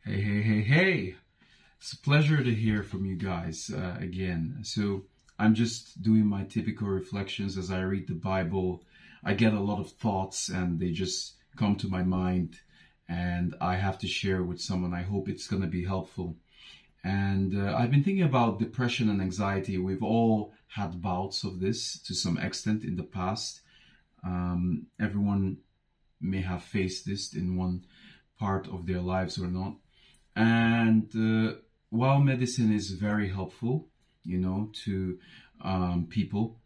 Hey, hey, hey, hey. It's a pleasure to hear from you guys again. So, I'm just doing my typical reflections as I read the Bible. I get a lot of thoughts and they just come to my mind, and I have to share with someone. I hope it's going to be helpful. And I've been thinking about depression and anxiety. We've all had bouts of this to some extent in the past. Everyone may have faced this in one part of their lives or not. And while medicine is very helpful, to people,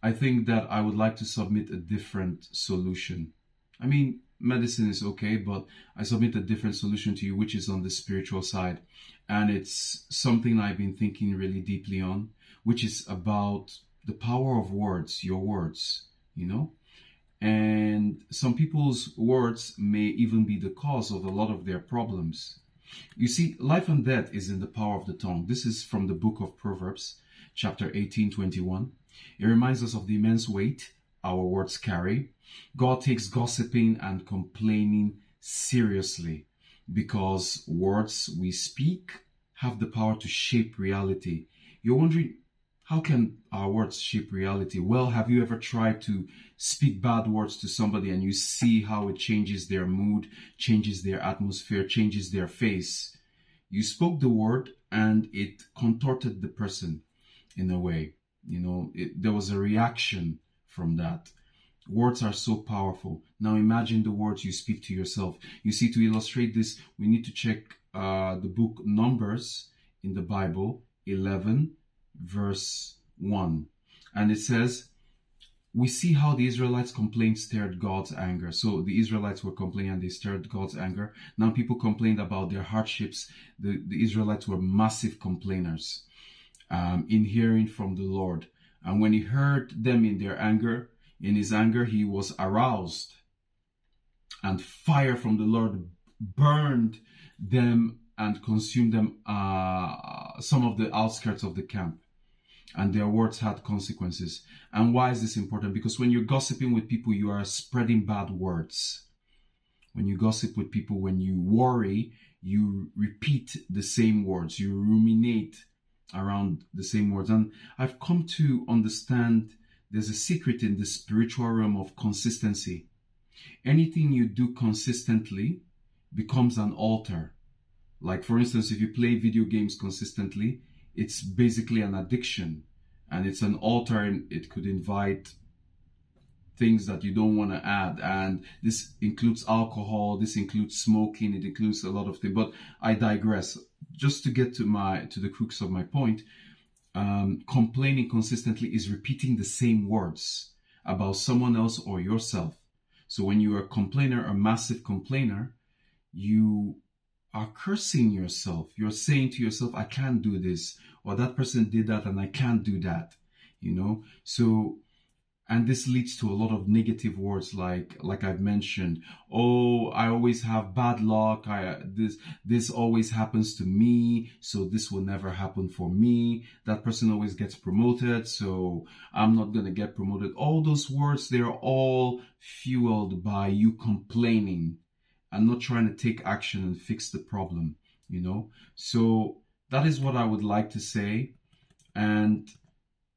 I think that I would like to submit a different solution. I mean, medicine is okay, but I submit a different solution to you, which is on the spiritual side. And it's something I've been thinking really deeply on, which is about the power of words, your words, you know? And some people's words may even be the cause of a lot of their problems. You see, life and death is in the power of the tongue. This is from the book of Proverbs, chapter 18:21. It reminds us of the immense weight our words carry. God takes gossiping and complaining seriously because words we speak have the power to shape reality. You're wondering, how can our words shape reality? Well, have you ever tried to speak bad words to somebody and you see how it changes their mood, changes their atmosphere, changes their face? You spoke the word and it contorted the person in a way. There was a reaction from that. Words are so powerful. Now imagine the words you speak to yourself. You see, to illustrate this, we need to check the book Numbers in the Bible, 11 verse 1. And it says, we see how the Israelites' complaint stirred God's anger. So the Israelites were complaining and they stirred God's anger. Now people complained about their hardships. The Israelites were massive complainers in hearing from the Lord. And when he heard them in their anger, in his anger, he was aroused. And fire from the Lord burned them and consumed them, some of the outskirts of the camp. And their words had consequences. And why is this important? Because when you're gossiping with people, you are spreading bad words. When you gossip with people, when you worry, you repeat the same words. You ruminate around the same words. And I've come to understand there's a secret in the spiritual realm of consistency. Anything you do consistently becomes an altar. Like, for instance, if you play video games consistently, it's basically an addiction, and it's an altar, and it could invite things that you don't want to add. And this includes alcohol, this includes smoking, it includes a lot of things. But I digress. Just to get to the crux of my point, complaining consistently is repeating the same words about someone else or yourself. So when you're a complainer, a massive complainer, you are cursing yourself. You're saying to yourself, I can't do this, or that person did that and I can't do that, So, and this leads to a lot of negative words like I've mentioned. Oh, I always have bad luck. This always happens to me, so this will never happen for me. That person always gets promoted, so I'm not going to get promoted. All those words, they're all fueled by you complaining and not trying to take action and fix the problem, So that is what I would like to say. And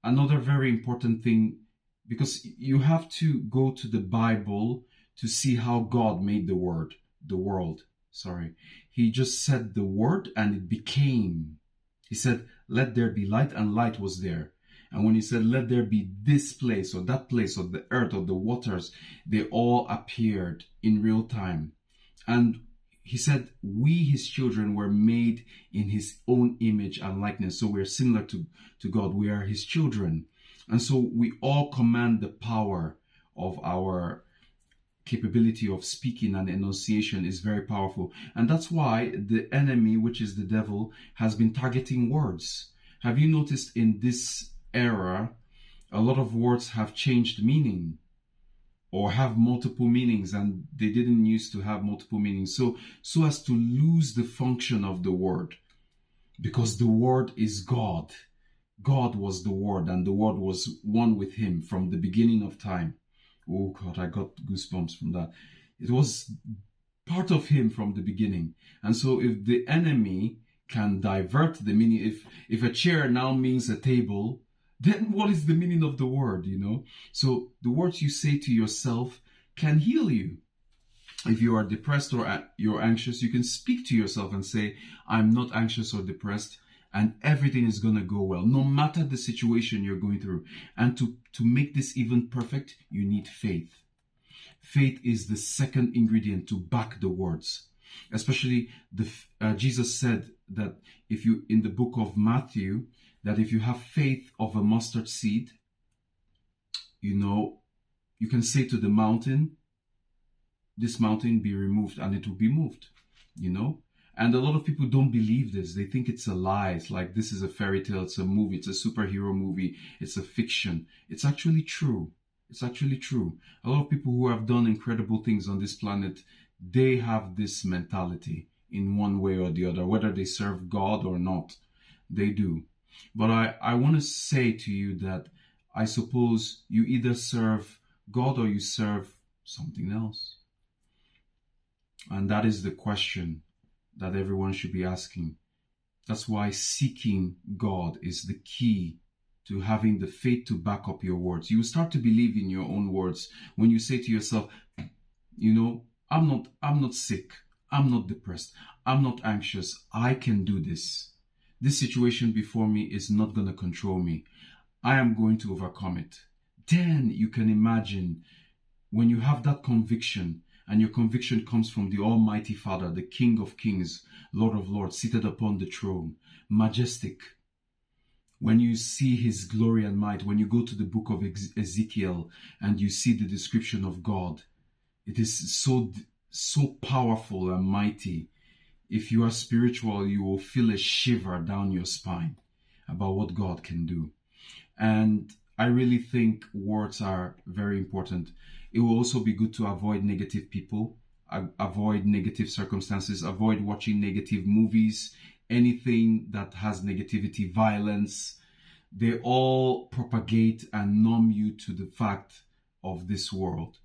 another very important thing, because you have to go to the Bible to see how God made the world. He just said the word and it became. He said, let there be light, and light was there. And when he said, let there be this place or that place or the earth or the waters, they all appeared in real time. And he said, we, his children, were made in his own image and likeness. So we're similar to God. We are his children. And so we all command the power of our capability of speaking, and enunciation is very powerful. And that's why the enemy, which is the devil, has been targeting words. Have you noticed in this era, a lot of words have changed meaning or have multiple meanings, and they didn't used to have multiple meanings. So as to lose the function of the word, because the word is God. God was the word, and the word was one with him from the beginning of time. Oh God, I got goosebumps from that. It was part of him from the beginning. And so if the enemy can divert the meaning, if a chair now means a table, then what is the meaning of the word, So the words you say to yourself can heal you. If you are depressed or you're anxious, you can speak to yourself and say, I'm not anxious or depressed, and everything is going to go well, no matter the situation you're going through. And to make this even perfect, you need faith. Faith is the second ingredient to back the words. Especially Jesus said that in the book of Matthew, that if you have faith of a mustard seed, you can say to the mountain, this mountain be removed, and it will be moved, And a lot of people don't believe this. They think it's a lie. It's like, this is a fairy tale, it's a movie, it's a superhero movie, it's a fiction. It's actually true. It's actually true. A lot of people who have done incredible things on this planet, they have this mentality in one way or the other, whether they serve God or not. They do. But I want to say to you that I suppose you either serve God or you serve something else. And that is the question that everyone should be asking. That's why seeking God is the key to having the faith to back up your words. You will start to believe in your own words when you say to yourself, I'm not sick, I'm not depressed, I'm not anxious, I can do this. This situation before me is not going to control me. I am going to overcome it. Then you can imagine when you have that conviction, and your conviction comes from the Almighty Father, the King of Kings, Lord of Lords, seated upon the throne, majestic. When you see his glory and might, when you go to the book of Ezekiel and you see the description of God, it is so powerful and mighty. If you are spiritual, you will feel a shiver down your spine about what God can do. And I really think words are very important. It will also be good to avoid negative people, avoid negative circumstances, avoid watching negative movies, anything that has negativity, violence. They all propagate and numb you to the fact of this world.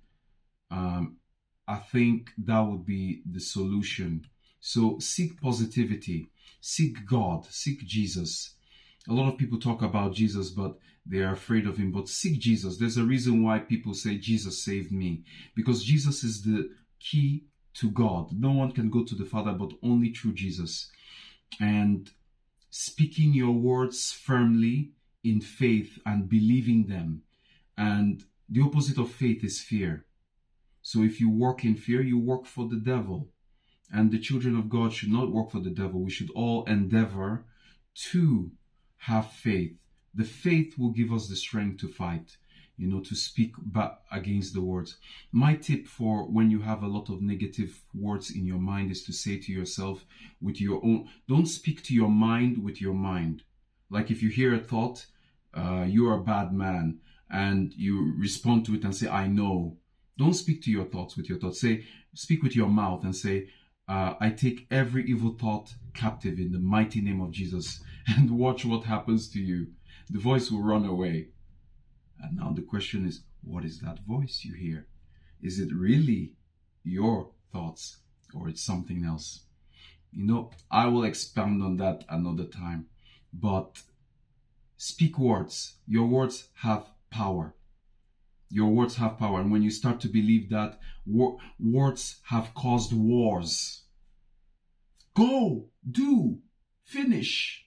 I think that would be the solution. So seek positivity, seek God, seek Jesus. A lot of people talk about Jesus, but they are afraid of him. But seek Jesus. There's a reason why people say Jesus saved me, because Jesus is the key to God. No one can go to the Father but only through Jesus. And speaking your words firmly in faith and believing them. And the opposite of faith is fear. So if you walk in fear, you work for the devil. And the children of God should not work for the devil. We should all endeavor to have faith. The faith will give us the strength to fight, to speak back against the words. My tip for when you have a lot of negative words in your mind is to say to yourself with your own, don't speak to your mind with your mind. Like if you hear a thought, you're a bad man, and you respond to it and say, I know. Don't speak to your thoughts with your thoughts. Speak with your mouth and say, I take every evil thought captive in the mighty name of Jesus, and watch what happens to you. The voice will run away. And now the question is, what is that voice you hear? Is it really your thoughts, or it's something else? I will expand on that another time. But speak words. Your words have power. Your words have power. And when you start to believe that, words have caused wars. Go, do, finish.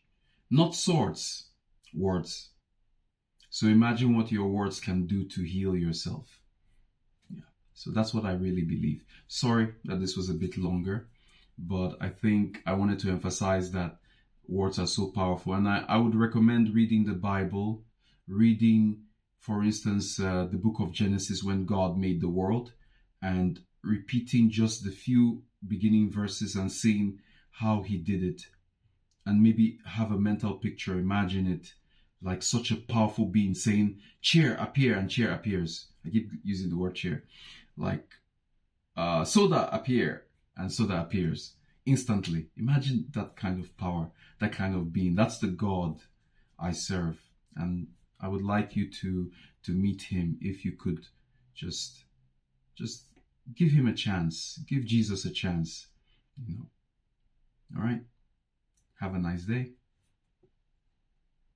Not swords, words. So imagine what your words can do to heal yourself. Yeah. So that's what I really believe. Sorry that this was a bit longer, but I think I wanted to emphasize that words are so powerful. And I would recommend reading the Bible, reading, for instance, the book of Genesis when God made the world, and repeating just the few beginning verses and seeing how he did it. And maybe have a mental picture, imagine it like such a powerful being saying, chair, appear, and chair appears. I keep using the word chair. Like, soda, appear, and soda appears instantly. Imagine that kind of power, that kind of being. That's the God I serve. And I would like you to meet him if you could just give him a chance. Give Jesus a chance. You know. All right. Have a nice day.